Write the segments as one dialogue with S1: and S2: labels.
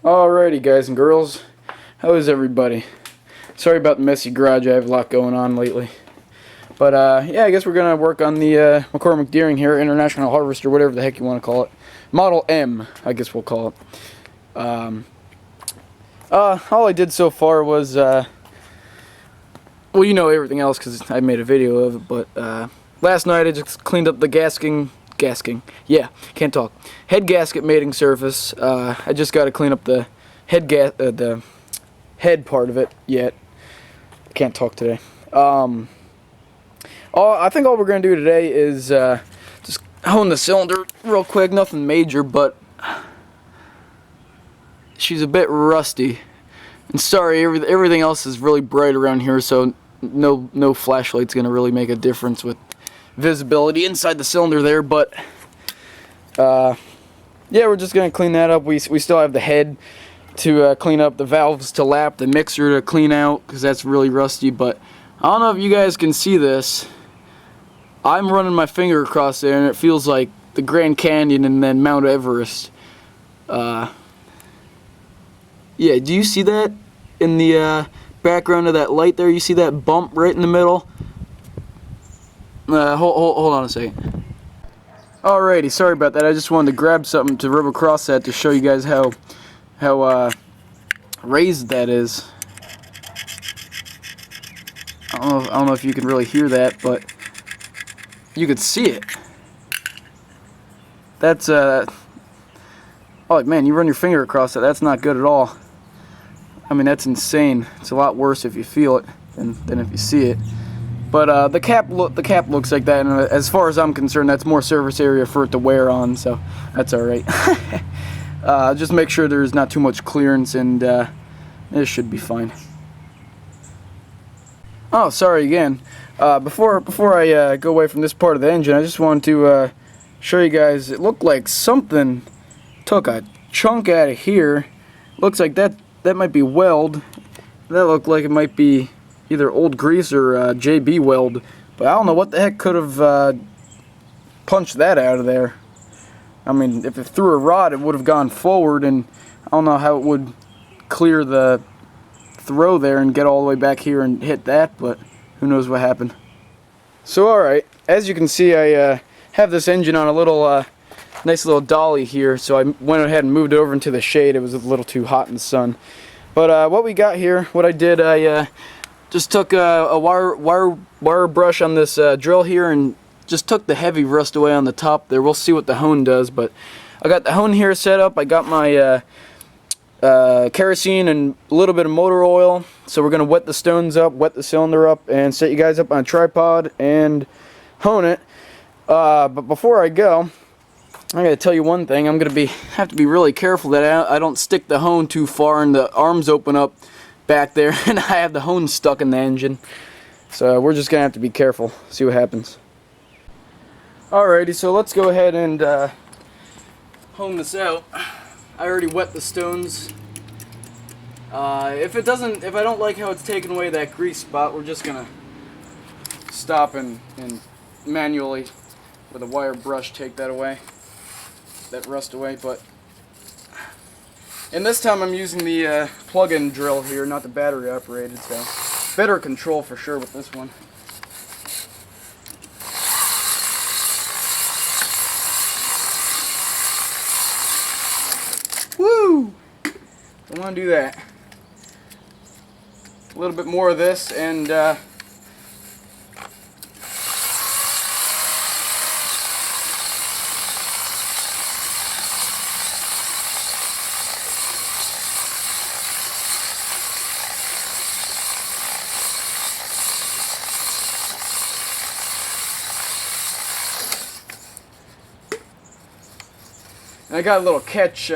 S1: Alrighty, guys and girls, how is everybody? Sorry about the messy garage. I have a lot going on lately, but yeah, I guess we're gonna work on the McCormick Deering here, International Harvester, whatever the heck you want to call it, Model M, I guess we'll call it. All I did so far was well, you know everything else because I made a video of it, but last night I just cleaned up the head gasket mating surface. I just got to clean up the the head part of it yet. I can't talk today. I think all we're gonna do today is just hone the cylinder real quick. Nothing major, but she's a bit rusty. And sorry, everything else is really bright around here, so no flashlight's gonna really make a difference with visibility inside the cylinder there. But yeah, we're just gonna clean that up. We still have the head to clean up, the valves to lap, the mixer to clean out because that's really rusty. But I don't know if you guys can see this. I'm running my finger across there and it feels like the Grand Canyon and then Mount Everest. Yeah, do you see that in the background of that light there? You see that bump right in the middle? Hold on a second. Alrighty, sorry about that. I just wanted to grab something to rub across that to show you guys how raised that is. I don't know if you can really hear that, but you could see it. That's oh man, you run your finger across it. That's not good at all. I mean, that's insane. It's a lot worse if you feel it than if you see it. But the cap looks like that, and as far as I'm concerned, that's more surface area for it to wear on, so that's all right. Just make sure there's not too much clearance, and it should be fine. Oh, sorry again. Before I go away from this part of the engine, I just wanted to show you guys. It looked like something took a chunk out of here. Looks like that might be weld. That looked like it might be either old grease or JB weld, but I don't know what the heck could have punched that out of there. I mean, if it threw a rod, it would have gone forward, and I don't know how it would clear the throw there and get all the way back here and hit that, but who knows what happened. So alright, as you can see, I have this engine on a little nice little dolly here, so I went ahead and moved it over into the shade. It was a little too hot in the sun. But what we got here, what I did, I just took a wire brush on this drill here and just took the heavy rust away on the top there. We'll see what the hone does, but I got the hone here set up. I got my kerosene and a little bit of motor oil. So we're going to wet the stones up, wet the cylinder up, and set you guys up on a tripod and hone it. But before I go, I gotta tell you one thing. I'm gonna have to be really careful that I don't stick the hone too far and the arms open up back there and I have the hone stuck in the engine. So we're just gonna have to be careful, see what happens. Alrighty, so let's go ahead and hone this out. I already wet the stones. If I don't like how it's taken away that grease spot, we're just gonna stop and manually with a wire brush take that away, that rust away. And this time I'm using the plug-in drill here, not the battery operated, so better control for sure with this one. Woo! Don't want to do that. A little bit more of this, and I got a little catch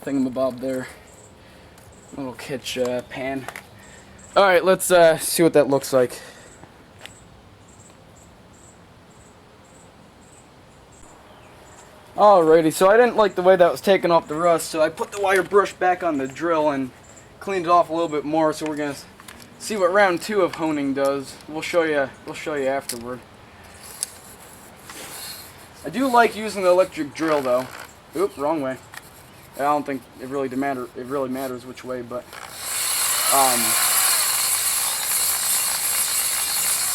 S1: thingamabob there. A little catch pan. Alright, let's see what that looks like. Alrighty, so I didn't like the way that was taking off the rust, so I put the wire brush back on the drill and cleaned it off a little bit more, so we're gonna see what round 2 of honing does. We'll show you afterward. I do like using the electric drill though. Oop, wrong way. I don't think it really matters which way, but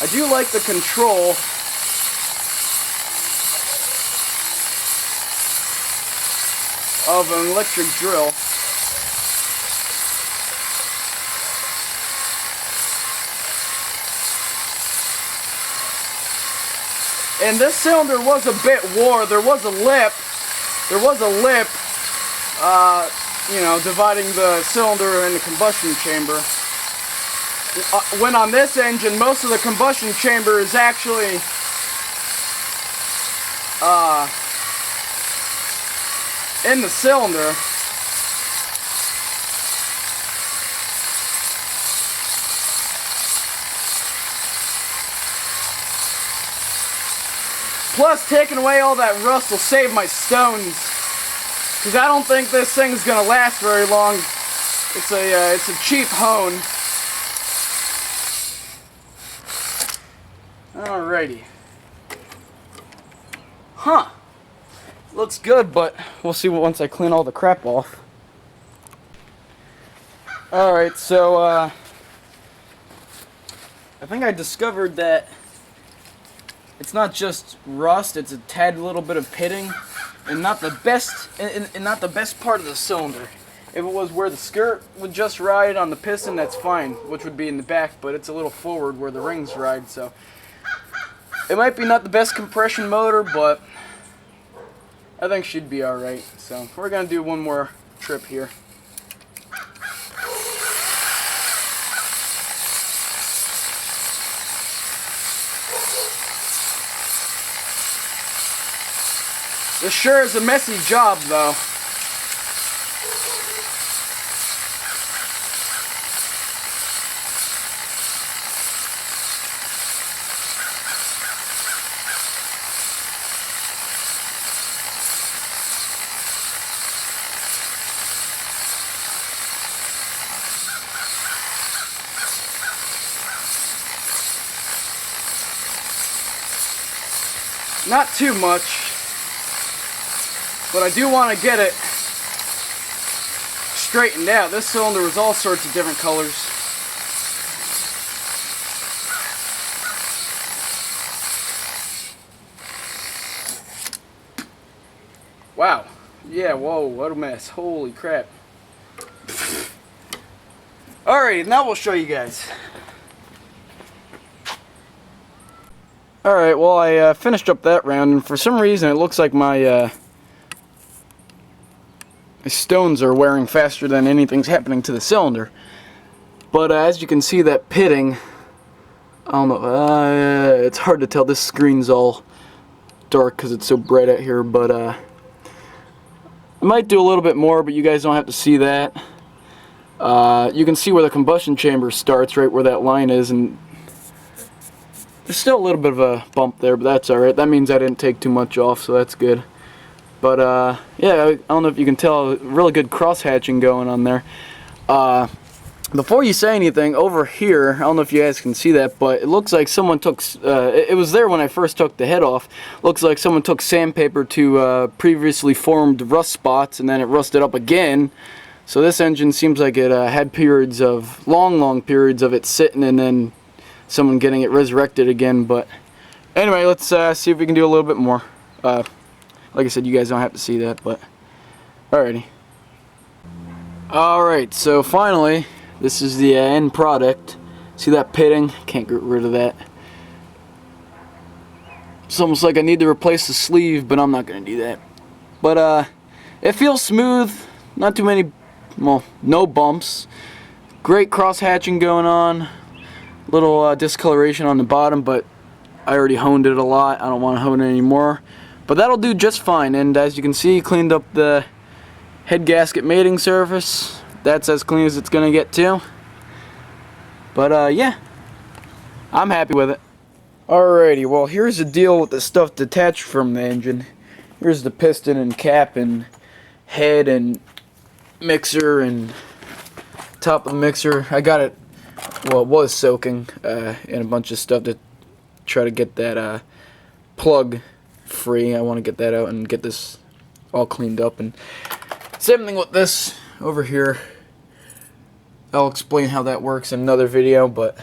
S1: I do like the control of an electric drill. And this cylinder was a bit wore. There was a lip, you know, dividing the cylinder and the combustion chamber. When on this engine, most of the combustion chamber is actually in the cylinder. Plus, taking away all that rust will save my stones, because I don't think this thing's gonna last very long. It's a cheap hone. Alrighty. Huh. Looks good, but we'll see once I clean all the crap off. Alright, so I think I discovered that it's not just rust, it's a tad little bit of pitting, and not the best part of the cylinder. If it was where the skirt would just ride on the piston, that's fine, which would be in the back, but it's a little forward where the rings ride, so it might be not the best compression motor, but I think she'd be alright. So we're gonna do one more trip here. This sure is a messy job, though. Not too much, but I do want to get it straightened out. This cylinder was all sorts of different colors. Wow. Yeah, whoa, what a mess. Holy crap. Alright, now we'll show you guys. Alright, well I finished up that round, and for some reason it looks like my stones are wearing faster than anything's happening to the cylinder. But as you can see, that pitting, I don't know, it's hard to tell. This screen's all dark because it's so bright out here, but I might do a little bit more, but you guys don't have to see that. You can see where the combustion chamber starts, right where that line is, and there's still a little bit of a bump there, but that's alright. That means I didn't take too much off, so that's good. But yeah, I don't know if you can tell, really good cross-hatching going on there. Before you say anything, over here, I don't know if you guys can see that, but it looks like someone took, it was there when I first took the head off. Looks like someone took sandpaper to previously formed rust spots, and then it rusted up again. So this engine seems like it had periods of, long periods of it sitting, and then someone getting it resurrected again. But anyway, let's see if we can do a little bit more. Like I said, you guys don't have to see that, but alrighty. Alright, so finally, this is the end product. See that pitting? Can't get rid of that. It's almost like I need to replace the sleeve, but I'm not going to do that. But it feels smooth, not too many, well, no bumps. Great cross-hatching going on. Little discoloration on the bottom, but I already honed it a lot. I don't want to hone it anymore. But that'll do just fine. And as you can see, cleaned up the head gasket mating surface. That's as clean as it's going to get too. But yeah, I'm happy with it. Alrighty, well here's the deal with the stuff detached from the engine. Here's the piston and cap and head and mixer and top of the mixer. I got it, well, it was soaking in a bunch of stuff to try to get that plug free. I want to get that out and get this all cleaned up, and Same thing with this over here. I'll explain how that works in another video, but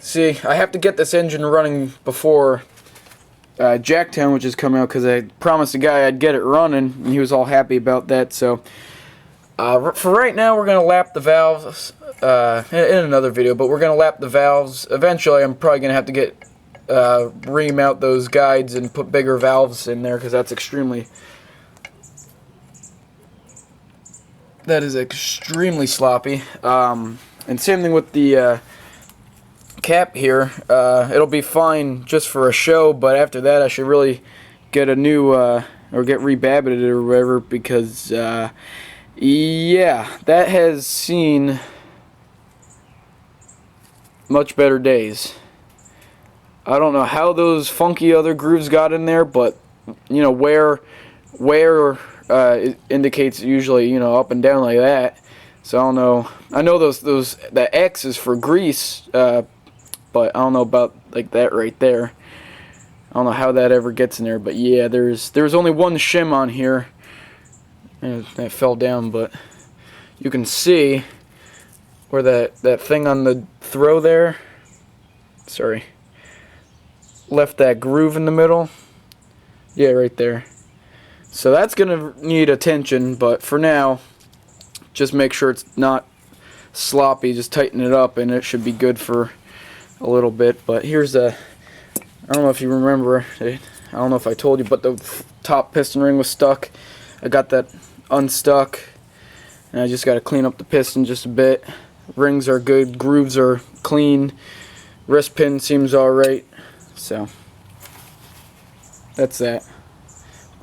S1: see, I have to get this engine running before Jacktown, which is coming out, because I promised the guy I'd get it running, and he was all happy about that. So for right now, we're going to lap the valves in another video, but we're going to lap the valves. Eventually, I'm probably going to have to get remount those guides and put bigger valves in there, because that is extremely sloppy. And same thing with the cap here. It'll be fine just for a show, but after that I should really get a new or get rebabbited or whatever, because yeah, that has seen much better days. I don't know how those funky other grooves got in there, but you know, where it indicates usually, you know, up and down like that. So I don't know. I know that X is for grease, but I don't know about like that right there. I don't know how that ever gets in there, but yeah, there's only one shim on here, and it fell down, but you can see where that thing on the throw there, sorry, left that groove in the middle. Yeah, right there. So that's gonna need attention, but for now, just make sure it's not sloppy. Just tighten it up, and it should be good for a little bit. But here's I don't know if you remember, I don't know if I told you, but the top piston ring was stuck. I got that unstuck, and I just got to clean up the piston just a bit. Rings are good, grooves are clean, wrist pin seems alright, so that's that.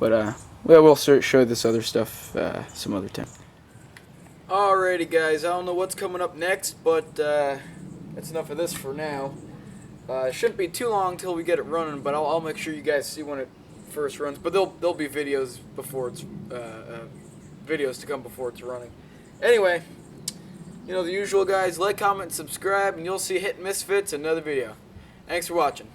S1: But well, we'll show you this other stuff some other time. Alrighty guys, I don't know what's coming up next, but that's enough of this for now. It shouldn't be too long till we get it running, but I'll make sure you guys see when it first runs. But there'll be videos before it's videos to come before it's running. Anyway, you know the usual, guys. Like, comment, subscribe, and you'll see Hitandmissfits in another video. Thanks for watching.